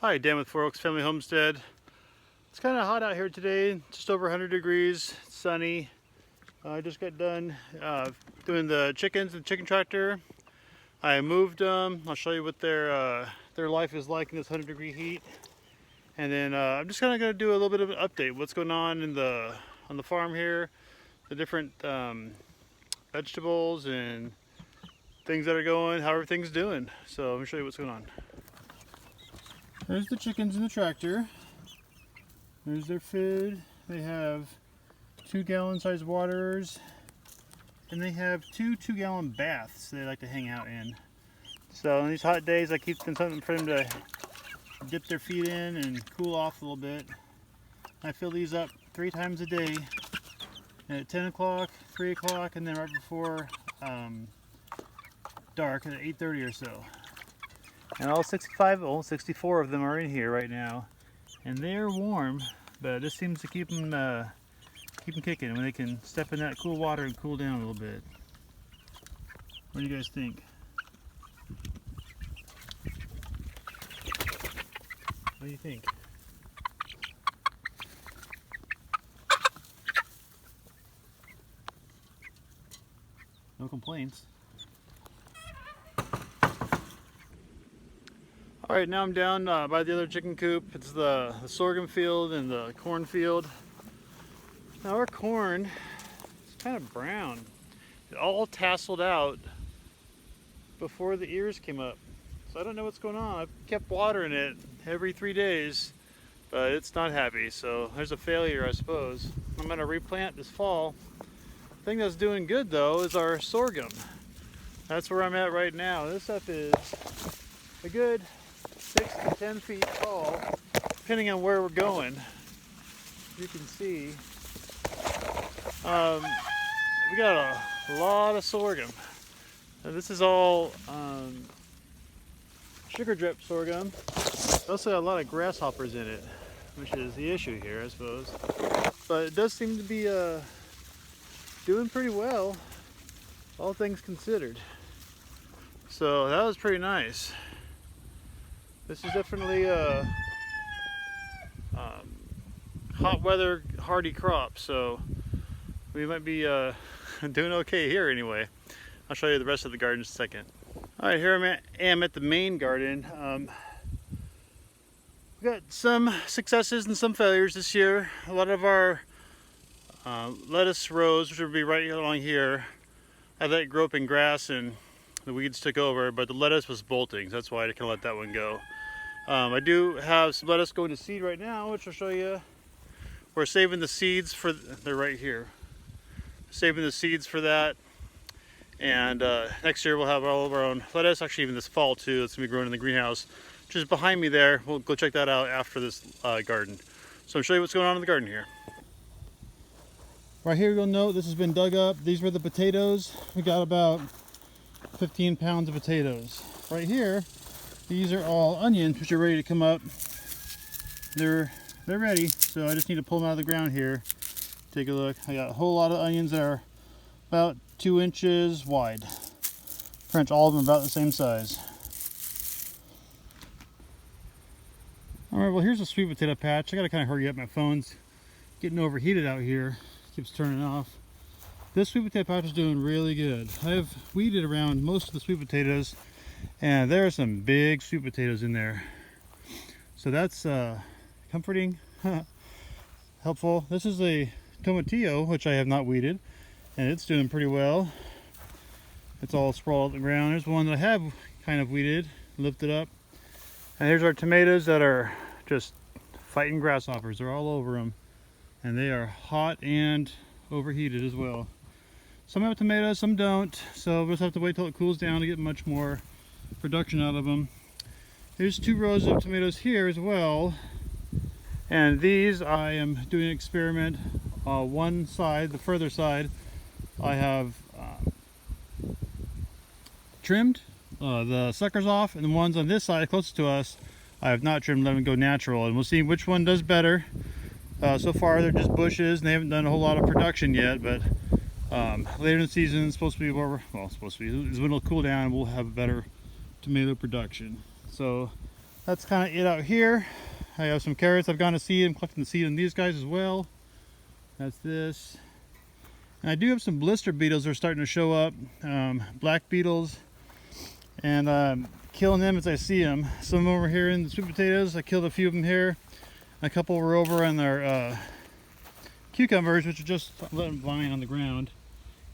Hi, Dan with Four Oaks Family Homestead. It's kind of hot out here today, just over 100 degrees, it's sunny. I just got done doing the chickens and chicken tractor. I moved them. I'll show you what their life is like in this 100-degree heat. And then I'm just kind of going to do a little bit of an update. What's going on on the farm here, the different vegetables and things that are going, how everything's doing. So let me show you what's going on. There's the chickens in the tractor. There's their food. They have 2-gallon size waters, and they have two 2-gallon baths they like to hang out in. So on these hot days, I keep them something for them to dip their feet in and cool off a little bit. I fill these up 3 times a day, at 10 o'clock, 3 o'clock, and then right before dark at 8:30 or so. And all 64 of them are in here right now, and they're warm, but this seems to keep them kicking when they can step in that cool water and cool down a little bit. What do you guys think? What do you think? No complaints. Alright, now I'm down by the other chicken coop. It's the sorghum field and the corn field. Now our corn is kind of brown. It all tasseled out before the ears came up. So I don't know what's going on. I've kept watering it every 3 days, but it's not happy. So there's a failure, I suppose. I'm going to replant this fall. The thing that's doing good though is our sorghum. That's where I'm at right now. This stuff is a good 6 to 10 feet tall, depending on where we're going. You can see we got a lot of sorghum. Now, this is all sugar drip sorghum. Also got a lot of grasshoppers in it, which is the issue here, I suppose. But it does seem to be doing pretty well, all things considered. So that was pretty nice. This is definitely a hot weather hardy crop, so we might be doing okay here anyway. I'll show you the rest of the garden in a second. Alright, here I am at the main garden. We got some successes and some failures this year. A lot of our lettuce rows, which would be right along here, I let it grow up in grass and the weeds took over, but the lettuce was bolting, so that's why I kind of let that one go. I do have some lettuce going to seed right now, which I'll show you. We're saving the seeds for, they're right here. Saving the seeds for that. And next year we'll have all of our own lettuce, actually even this fall too. It's gonna be grown in the greenhouse, which is behind me there. We'll go check that out after this garden. So I'll show you what's going on in the garden here. Right here you'll note this has been dug up. These were the potatoes. We got about 15 pounds of potatoes. Right here, these are all onions, which are ready to come up. They're ready, so I just need to pull them out of the ground here. Take a look. I got a whole lot of onions that are about 2 inches wide. French, all of them about the same size. Alright, well here's a sweet potato patch. I gotta kind of hurry up. My phone's getting overheated out here. It keeps turning off. This sweet potato patch is doing really good. I've weeded around most of the sweet potatoes, and there are some big sweet potatoes in there. So that's comforting, helpful. This is a tomatillo, which I have not weeded, and it's doing pretty well. It's all sprawled on the ground. There's one that I have kind of weeded, lifted up. And here's our tomatoes that are just fighting grasshoppers. They're all over them, and they are hot and overheated as well. Some have tomatoes, some don't, so we'll just have to wait till it cools down to get much more production out of them. There's 2 rows of tomatoes here as well, and these I am doing an experiment. One side, the further side, I have trimmed the suckers off, and the ones on this side closest to us I have not trimmed, let them go natural, and we'll see which one does better. So far they're just bushes and they haven't done a whole lot of production yet, but later in the season it's supposed to be where is when it'll cool down and we'll have better tomato production. So that's kind of it out here. I have some carrots I've gone to seed. I'm collecting the seed on these guys as well. That's this. And I do have some blister beetles that are starting to show up. Black beetles. And killing them as I see them. Some of them over here in the sweet potatoes. I killed a few of them here. A couple were over on their cucumbers, which are just letting vine on the ground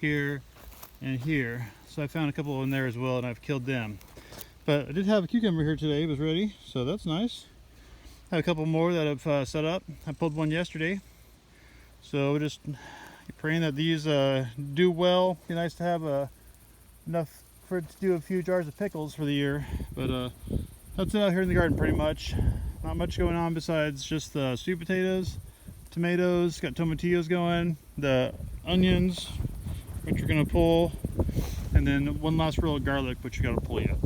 here and here. So I found a couple in there as well, and I've killed them. But I did have a cucumber here today. It was ready, so that's nice. I have a couple more that I've set up. I pulled one yesterday. So just praying that these do well. Be nice to have enough for it to do a few jars of pickles for the year. But that's it out here in the garden pretty much. Not much going on besides just the sweet potatoes, tomatoes, got tomatillos going, the onions, which we're gonna pull, and then one last row of garlic, which we gotta pull yet.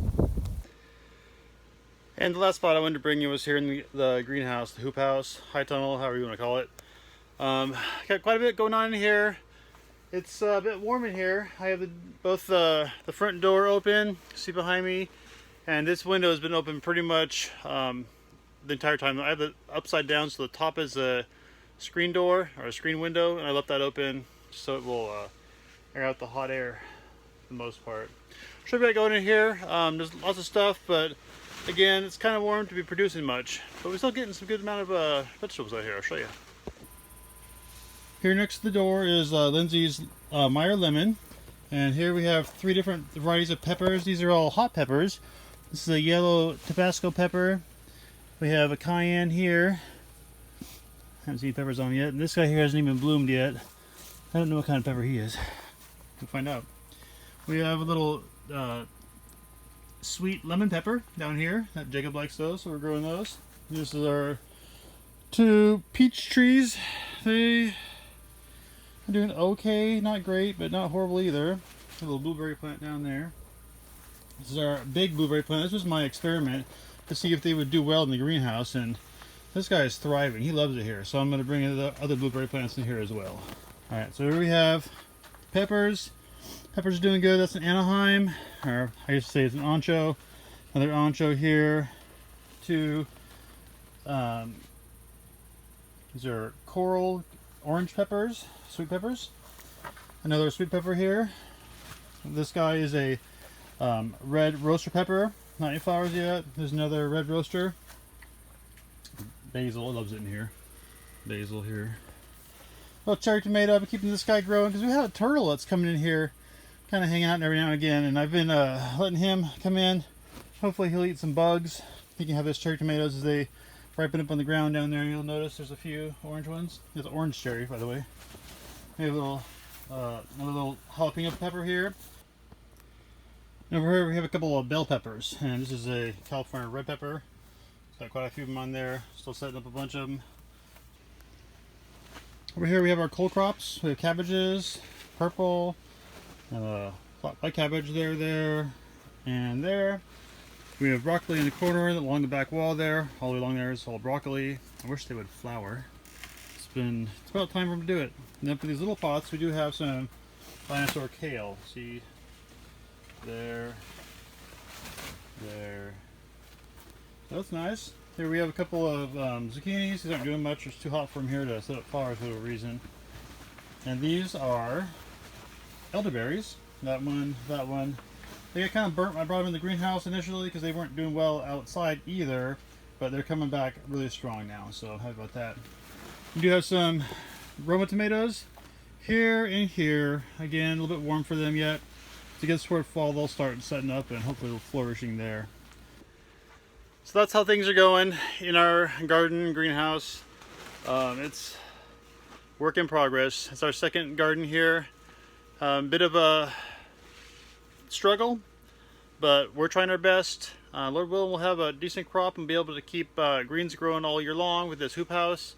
And the last spot I wanted to bring you was here in the greenhouse, the hoop house, high tunnel, however you want to call it. Got quite a bit going on in here. It's a bit warm in here. I have both the front door open, see behind me, and this window has been open pretty much the entire time. I have it upside down, so the top is a screen door or a screen window, and I left that open so it will air out the hot air for the most part. Should be going in here. There's lots of stuff, but again, it's kind of warm to be producing much. But we're still getting some good amount of vegetables out here. I'll show you. Here next to the door is Lindsay's Meyer lemon, and here we have 3 different varieties of peppers. These are all hot peppers. This is a yellow Tabasco pepper. We have a cayenne here. Haven't seen peppers on yet. And this guy here hasn't even bloomed yet. I don't know what kind of pepper he is. We'll find out. We have a little sweet lemon pepper down here. That Jacob likes those, so we're growing those. This is our 2 peach trees. They are doing okay, not great, but not horrible either. A little blueberry plant down there. This is our big blueberry plant. This was my experiment to see if they would do well in the greenhouse, and this guy is thriving. He loves it here, so I'm going to bring the other blueberry plants in here as well. Alright, so here we have peppers. Peppers are doing good. That's an Anaheim, or I used to say it's an ancho. Another ancho here. 2. These are coral orange peppers, sweet peppers. Another sweet pepper here. This guy is a red roaster pepper. Not any flowers yet. There's another red roaster. Basil loves it in here. Basil here. Little cherry tomato. I've been keeping this guy growing because we have a turtle that's coming in here, kind of hanging out every now and again. And I've been letting him come in. Hopefully he'll eat some bugs. He can have his cherry tomatoes as they ripen up on the ground down there. You'll notice there's a few orange ones. There's orange cherry, by the way. We have another little jalapeno pepper here. And over here we have a couple of bell peppers, and this is a California red pepper. Got quite a few of them on there. Still setting up a bunch of them. Over here we have our cole crops. We have cabbages, purple, white cabbage there, and there. We have broccoli in the corner along the back wall there. All the way along there is all broccoli. I wish they would flower. It's about time for them to do it. And then for these little pots, we do have some dinosaur kale. See, there. That's nice. Here we have a couple of zucchinis. These aren't doing much. It's too hot for them here to set up flowers for whatever reason. And these are elderberries. That one. They got kind of burnt. I brought them in the greenhouse initially because they weren't doing well outside either, but they're coming back really strong now, so happy about that. We do have some Roma tomatoes here and here. Again, a little bit warm for them yet. As it gets toward fall, they'll start setting up and hopefully flourishing there. So that's how things are going in our garden greenhouse. It's work in progress. It's our second garden here. Bit of a struggle, but we're trying our best. Lord willing, we'll have a decent crop and be able to keep greens growing all year long with this hoop house.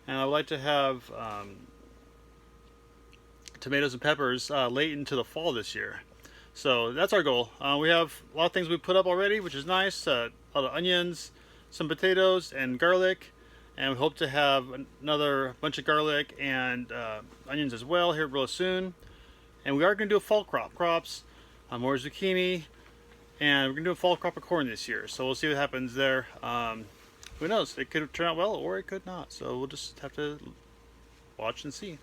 And I would like to have tomatoes and peppers late into the fall this year. So that's our goal. We have a lot of things we put up already, which is nice. A lot of onions, some potatoes, and garlic. And we hope to have another bunch of garlic and onions as well here real soon. And we are going to do a fall crops. More zucchini, And we're gonna do a fall crop of corn this year, so we'll see what happens there. Who knows? It could turn out well, or it could not. So we'll just have to watch and see.